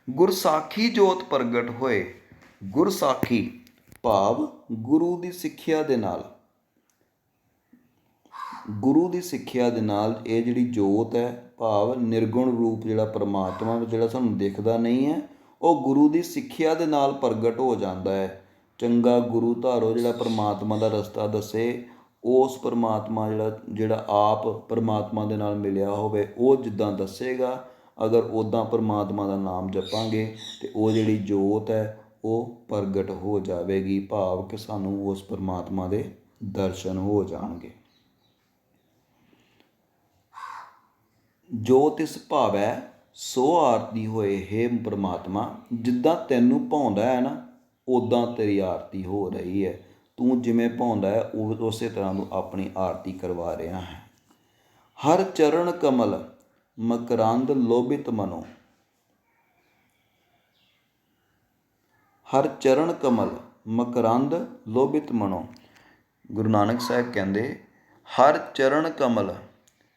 ਗੁਰਸਾਖੀ ਜੋਤ ਪ੍ਰਗਟ ਹੋਏ, ਗੁਰਸਾਖੀ ਭਾਵ ਗੁਰੂ ਦੀ ਸਿੱਖਿਆ ਦੇ ਨਾਲ, ਗੁਰੂ ਦੀ ਸਿੱਖਿਆ ਦੇ ਨਾਲ ਇਹ ਜਿਹੜੀ ਜੋਤ ਹੈ, ਭਾਵ ਨਿਰਗੁਣ ਰੂਪ ਜਿਹੜਾ ਪਰਮਾਤਮਾ ਜਿਹੜਾ ਸਾਨੂੰ ਦਿਖਦਾ ਨਹੀਂ ਹੈ, ਉਹ ਗੁਰੂ ਦੀ ਸਿੱਖਿਆ ਦੇ ਨਾਲ ਪ੍ਰਗਟ ਹੋ ਜਾਂਦਾ ਹੈ। ਚੰਗਾ ਗੁਰੂ ਧਾਰੋ ਜਿਹੜਾ ਪਰਮਾਤਮਾ ਦਾ ਰਸਤਾ ਦੱਸੇ, ਉਸ ਪਰਮਾਤਮਾ ਜਿਹੜਾ ਆਪ ਪਰਮਾਤਮਾ ਦੇ ਨਾਲ ਮਿਲਿਆ ਹੋਵੇ, ਉਹ ਜਿੱਦਾਂ ਦੱਸੇਗਾ, ਅਗਰ ਉੱਦਾਂ ਪਰਮਾਤਮਾ ਦਾ ਨਾਮ ਜਪਾਂਗੇ ਤਾਂ ਉਹ ਜਿਹੜੀ ਜੋਤ ਹੈ ਉਹ ਪ੍ਰਗਟ ਹੋ ਜਾਵੇਗੀ, ਭਾਵ ਕਿ ਸਾਨੂੰ ਉਸ ਪਰਮਾਤਮਾ ਦੇ ਦਰਸ਼ਨ ਹੋ ਜਾਣਗੇ। ਜੋ ਤਿਸ ਭਾਵੈ ਸੋ ਆਰਤੀ ਹੋਏ, ਹੇ ਪਰਮਾਤਮਾ ਜਿੱਦਾਂ ਤੈਨੂੰ ਭਾਉਂਦਾ ਹੈ ਨਾ, ਉੱਦਾਂ ਤੇਰੀ ਆਰਤੀ ਹੋ ਰਹੀ ਹੈ। ਤੂੰ ਜਿਵੇਂ ਭਾਉਂਦਾ ਹੈ ਉਸੇ ਤਰ੍ਹਾਂ ਤੂੰ ਆਪਣੀ ਆਰਤੀ ਕਰਵਾ ਰਿਹਾ ਹੈ। ਹਰ ਚਰਨ ਕਮਲ ਮਕਰੰਦ ਲੋਭਿਤ ਮਨੋ, ਹਰ ਚਰਨ ਕਮਲ ਮਕਰੰਦ ਲੋਭਿਤ ਮਨੋ। ਗੁਰੂ ਨਾਨਕ ਸਾਹਿਬ ਕਹਿੰਦੇ ਹਰ ਚਰਨ ਕਮਲ,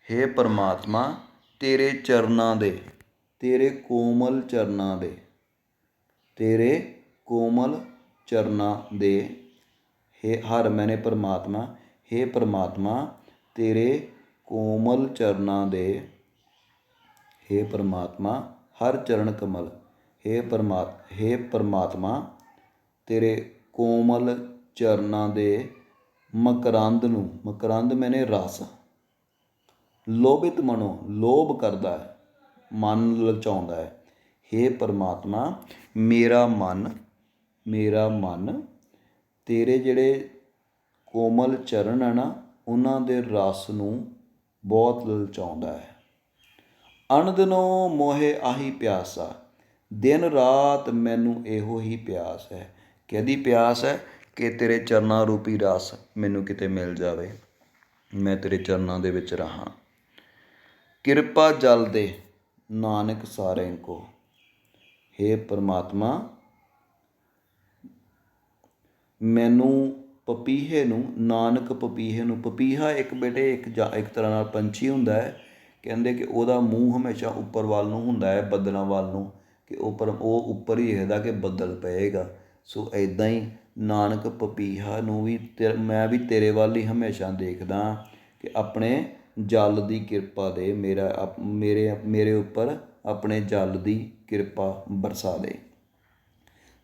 ਹੇ ਪਰਮਾਤਮਾ ਤੇਰੇ ਚਰਨਾਂ ਦੇ, ਤੇਰੇ ਕੋਮਲ ਚਰਨਾਂ ਦੇ, ਤੇਰੇ ਕੋਮਲ ਚਰਨਾਂ ਦੇ, ਹੇ ਹਰ ਮੈਨੇ ਪਰਮਾਤਮਾ, ਹੇ ਪਰਮਾਤਮਾ ਤੇਰੇ ਕੋਮਲ ਚਰਨਾਂ ਦੇ, हे परमात्मा हर चरण कमल, हे परमात्मा तेरे कोमल चरਨਾਂ ਦੇ ਮਕਰੰਦ ਨੂੰ, ਮਕਰੰਦ ਮੈਨੇ ਰਸ, ਲੋਭਿਤ ਮਨੋਂ, ਲੋਭ ਕਰਦਾ ਹੈ, ਮਨ ਲਲਚਾਉਂਦਾ ਹੈ। हे परमात्मा ਮੇਰਾ ਮਨ ਤੇਰੇ ਜਿਹੜੇ ਕੋਮਲ ਚਰਨ ਹੈ ਨਾ ਉਹਨਾਂ ਦੇ ਰਸ ਨੂੰ ਬਹੁਤ ਲਲਚਾਉਂਦਾ ਹੈ। ਅਣਦਿਨੋਂ ਮੋਹੇ ਆਹੀ ਪਿਆਸਾ, ਦਿਨ ਰਾਤ ਮੈਨੂੰ ਇਹੋ ਹੀ ਪਿਆਸ ਹੈ। ਕਿਹਦੀ ਪਿਆਸ ਹੈ? ਕਿ ਤੇਰੇ ਚਰਨਾਂ ਰੂਪੀ ਰਸ ਮੈਨੂੰ ਕਿਤੇ ਮਿਲ ਜਾਵੇ, ਮੈਂ ਤੇਰੇ ਚਰਨਾਂ ਦੇ ਵਿੱਚ ਰਹਾਂ। ਕਿਰਪਾ ਜਲ ਦੇ ਨਾਨਕ ਸਾਰਿਆਂ ਕੋ, हे परमात्मा ਮੈਨੂੰ ਪਪੀਹੇ ਨੂੰ, ਨਾਨਕ ਪਪੀਹੇ ਨੂੰ, ਪਪੀਹਾ ਇੱਕ ਬੇਟੇ ਇੱਕ ਤਰ੍ਹਾਂ ਨਾਲ ਪੰਛੀ ਹੁੰਦਾ ਹੈ। ਕਹਿੰਦੇ ਕਿ ਉਹਦਾ ਮੂੰਹ ਹਮੇਸ਼ਾ ਉੱਪਰ ਵੱਲ ਨੂੰ ਹੁੰਦਾ ਹੈ, ਬੱਦਲਾਂ ਵੱਲ ਨੂੰ, ਕਿ ਉਹ ਉੱਪਰ ਹੀ ਦੇਖਦਾ ਕਿ ਬੱਦਲ ਪਏਗਾ। ਸੋ ਇੱਦਾਂ ਹੀ ਨਾਨਕ ਪਪੀਹਾ ਨੂੰ ਵੀ ਮੈਂ ਵੀ ਤੇਰੇ ਵੱਲ ਹੀ ਹਮੇਸ਼ਾ ਦੇਖਦਾ ਕਿ ਆਪਣੇ ਜਲ ਦੀ ਕਿਰਪਾ ਦੇ, ਮੇਰੇ ਉੱਪਰ ਆਪਣੇ ਜਲ ਦੀ ਕਿਰਪਾ ਬਰਸਾ ਦੇ।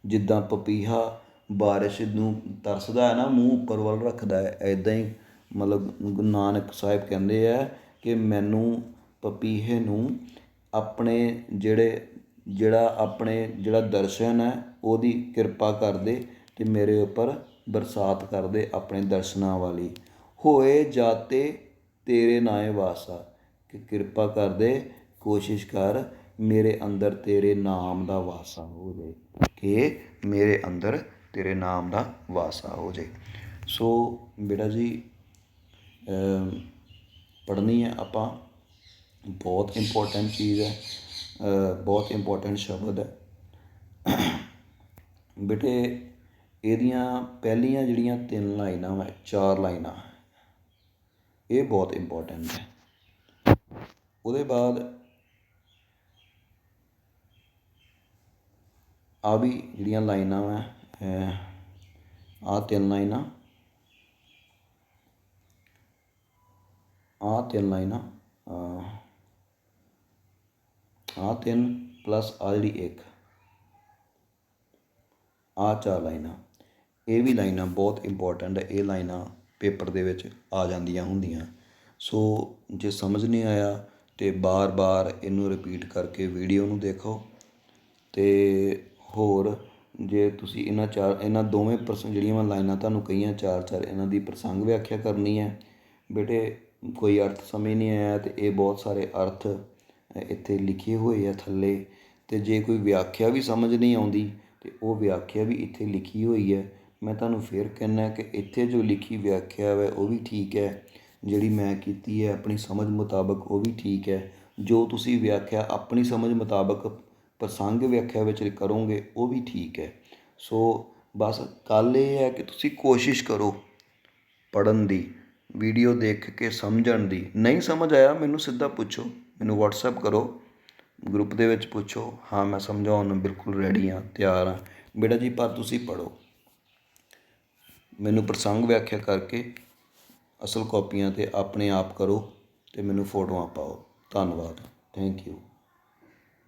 ਜਿੱਦਾਂ ਪਪੀਹਾ ਬਾਰਿਸ਼ ਨੂੰ ਤਰਸਦਾ ਹੈ ਨਾ, ਮੂੰਹ ਉੱਪਰ ਵੱਲ ਰੱਖਦਾ ਹੈ, ਇੱਦਾਂ ਹੀ ਮਤਲਬ ਗੁਰੂ ਨਾਨਕ ਸਾਹਿਬ ਕਹਿੰਦੇ ਆ ਕਿ ਮੈਨੂੰ ਪਪੀਹੇ ਨੂੰ ਆਪਣੇ ਜਿਹੜਾ ਦਰਸ਼ਨ ਹੈ ਉਹਦੀ ਕਿਰਪਾ ਕਰ ਦੇ ਅਤੇ ਮੇਰੇ ਉੱਪਰ ਬਰਸਾਤ ਕਰ ਦੇ ਆਪਣੇ ਦਰਸ਼ਨਾਂ ਵਾਲੀ। ਹੋਏ ਜਾਤੇ ਤੇਰੇ ਨਾਏ ਵਾਸਾ, ਕਿ ਕਿਰਪਾ ਕਰ ਦੇ, ਕੋਸ਼ਿਸ਼ ਕਰ ਮੇਰੇ ਅੰਦਰ ਤੇਰੇ ਨਾਮ ਦਾ ਵਾਸਾ ਹੋ ਜਾਏ, ਕਿ ਮੇਰੇ ਅੰਦਰ ਤੇਰੇ ਨਾਮ ਦਾ ਵਾਸਾ ਹੋ ਜਾਏ। ਸੋ ਬੇਟਾ ਜੀ ਪੜ੍ਹਨੀ ਹੈ ਆਪਾਂ, ਬਹੁਤ ਇੰਪੋਰਟੈਂਟ ਚੀਜ਼ ਹੈ, ਬਹੁਤ ਇੰਪੋਰਟੈਂਟ ਸ਼ਬਦ ਹੈ ਬੇਟੇ। ਇਹਦੀਆਂ ਪਹਿਲੀਆਂ ਜਿਹੜੀਆਂ 3 ਲਾਈਨਾਂ ਵਾ, 4 ਲਾਈਨਾਂ, ਇਹ ਬਹੁਤ ਇੰਪੋਰਟੈਂਟ ਹੈ। ਉਹਦੇ ਬਾਅਦ ਆ ਵੀ ਜਿਹੜੀਆਂ ਲਾਈਨਾਂ ਵਾ, ਆਹ 3 ਲਾਈਨਾਂ, ਆਹ 3 ਲਾਈਨਾਂ, ਆਹ 3 ਪਲੱਸ ਆਹ ਜਿਹੜੀ 1, ਆਹ 4 ਲਾਈਨਾਂ, ਇਹ ਵੀ ਲਾਈਨਾਂ ਬਹੁਤ ਇੰਪੋਰਟੈਂਟ ਹੈ। ਇਹ ਲਾਈਨਾਂ ਪੇਪਰ ਦੇ ਵਿੱਚ ਆ ਜਾਂਦੀਆਂ ਹੁੰਦੀਆਂ। ਸੋ ਜੇ ਸਮਝ ਨਹੀਂ ਆਇਆ ਤਾਂ ਬਾਰ ਇਹਨੂੰ ਰਿਪੀਟ ਕਰਕੇ ਵੀਡੀਓ ਨੂੰ ਦੇਖੋ। ਅਤੇ ਹੋਰ ਜੇ ਤੁਸੀਂ ਇਹਨਾਂ ਦੋਵੇਂ ਜਿਹੜੀਆਂ ਮੈਂ ਲਾਈਨਾਂ ਤੁਹਾਨੂੰ ਕਹੀਆਂ 4 ਇਹਨਾਂ ਦੀ ਪ੍ਰਸੰਗ ਵਿਆਖਿਆ ਕਰਨੀ ਹੈ ਬੇਟੇ। ਕੋਈ ਅਰਥ ਸਮਝ ਨਹੀਂ ਆਇਆ ਤਾਂ ਇਹ ਬਹੁਤ ਸਾਰੇ ਅਰਥ ਇੱਥੇ ਲਿਖੇ ਹੋਏ ਆ ਥੱਲੇ, ਅਤੇ ਜੇ ਕੋਈ ਵਿਆਖਿਆ ਵੀ ਸਮਝ ਨਹੀਂ ਆਉਂਦੀ ਅਤੇ ਉਹ ਵਿਆਖਿਆ ਵੀ ਇੱਥੇ ਲਿਖੀ ਹੋਈ ਹੈ। ਮੈਂ ਤੁਹਾਨੂੰ ਫਿਰ ਕਹਿੰਦਾ ਕਿ ਇੱਥੇ ਜੋ ਲਿਖੀ ਵਿਆਖਿਆ ਹੈ ਉਹ ਵੀ ਠੀਕ ਹੈ, ਜਿਹੜੀ ਮੈਂ ਕੀਤੀ ਹੈ ਆਪਣੀ ਸਮਝ ਮੁਤਾਬਕ ਉਹ ਵੀ ਠੀਕ ਹੈ। ਜੋ ਤੁਸੀਂ ਵਿਆਖਿਆ ਆਪਣੀ ਸਮਝ ਮੁਤਾਬਕ ਪ੍ਰਸੰਗ ਵਿਆਖਿਆ ਵਿੱਚ ਕਰੋਗੇ ਉਹ ਵੀ ਠੀਕ ਹੈ। ਸੋ ਬਸ ਗੱਲ ਇਹ ਹੈ ਕਿ ਤੁਸੀਂ ਕੋਸ਼ਿਸ਼ ਕਰੋ ਪੜ੍ਹਨ ਦੀ, ਵੀਡੀਓ ਦੇਖ ਕੇ ਸਮਝਣ ਦੀ। ਨਹੀਂ ਸਮਝ ਆਇਆ ਮੈਨੂੰ ਸਿੱਧਾ ਪੁੱਛੋ, ਮੈਨੂੰ ਵਟਸਐਪ ਕਰੋ, ਗਰੁੱਪ ਦੇ ਵਿੱਚ ਪੁੱਛੋ, ਹਾਂ ਮੈਂ ਸਮਝਾਉਣ ਨੂੰ ਬਿਲਕੁਲ ਰੈਡੀ ਹਾਂ, ਤਿਆਰ ਹਾਂ ਬੇਟਾ ਜੀ। ਪਰ ਤੁਸੀਂ ਪੜ੍ਹੋ, ਮੈਨੂੰ ਪ੍ਰਸੰਗ ਵਿਆਖਿਆ ਕਰਕੇ ਅਸਲ ਕਾਪੀਆਂ 'ਤੇ ਆਪਣੇ ਆਪ ਕਰੋ ਅਤੇ ਮੈਨੂੰ ਫੋਟੋਆਂ ਪਾਓ। ਧੰਨਵਾਦ, ਥੈਂਕ ਯੂ।